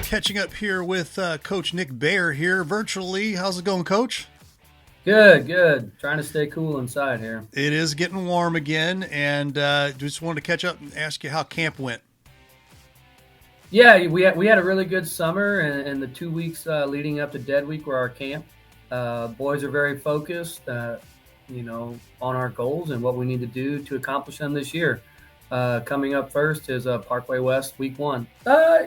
catching up here with Coach Nick Bayer here virtually. How's it going, Coach? Good. Trying to stay cool inside here. It is getting warm again, and just wanted to catch up and ask you how camp went. Yeah, we had a really good summer, and the 2 weeks leading up to Dead Week were our camp. Boys are very focused, on our goals and what we need to do to accomplish them this year. Coming up first is Parkway West Week 1.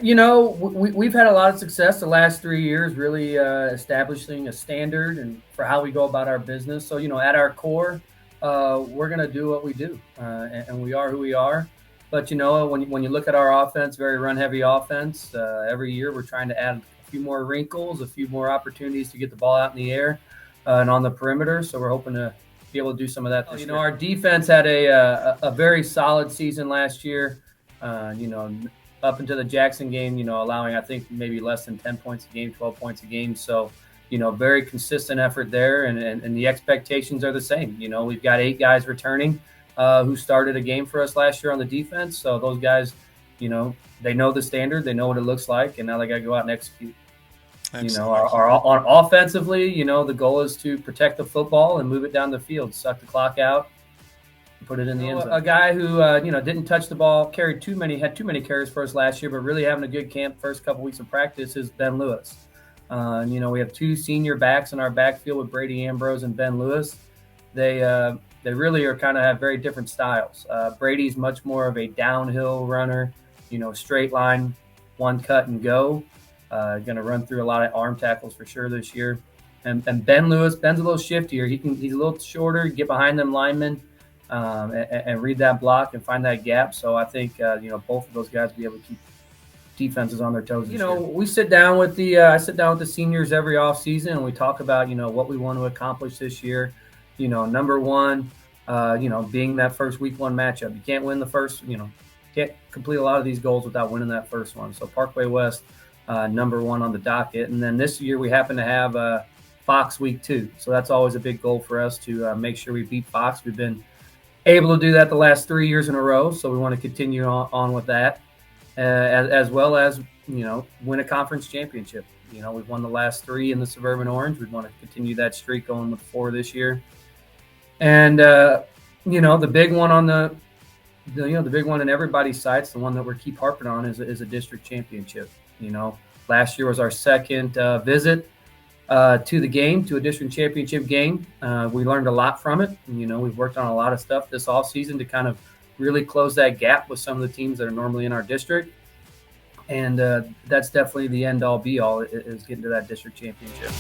We've had a lot of success the last 3 years, really establishing a standard and for how we go about our business. So, at our core, we're going to do what we do, and we are who we are. But, when you look at our offense, very run-heavy offense, every year we're trying to add a few more wrinkles, a few more opportunities to get the ball out in the air and on the perimeter. So we're hoping to be able to do some of that this year. Our defense had a very solid season last year, up into the Jackson game, allowing, I think, maybe less than 10 points a game, 12 points a game. So, very consistent effort there, and the expectations are the same. We've got 8 guys returning who started a game for us last year on the defense. So those guys, they know the standard, they know what it looks like, and now they got to go out and execute. Excellent. On offensively, the goal is to protect the football and move it down the field, suck the clock out, and put it in the end zone. A guy who didn't touch the ball, had too many carries for us last year, but really having a good camp first couple weeks of practice is Ben Lewis. We have 2 senior backs in our backfield with Brady Ambrose and Ben Lewis. They really are kind of have very different styles. Brady's much more of a downhill runner, straight line, one cut and go. Going to run through a lot of arm tackles for sure this year. And Ben Lewis, Ben's a little shiftier. He's a little shorter, get behind them linemen and read that block and find that gap. So I think, both of those guys will be able to keep defenses on their toes this year. We sit down with I sit down with the seniors every offseason, and we talk about, what we want to accomplish this year. Number one, being that first week 1 matchup. You can't win the first, can't complete a lot of these goals without winning that first one. So Parkway West, number 1 on the docket. And then this year we happen to have Fox Week 2. So that's always a big goal for us to make sure we beat Fox. We've been able to do that the last 3 years in a row. So we want to continue on with that, as well as, win a conference championship. We've won the last 3 in the Suburban Orange. We want to continue that streak going with 4 this year. And, the big one on the big one in everybody's sights, the one that we keep harping on is a district championship. Last year was our second visit to the game, to a district championship game. We learned a lot from it. We've worked on a lot of stuff this offseason to kind of really close that gap with some of the teams that are normally in our district. And that's definitely the end all be all is getting to that district championship.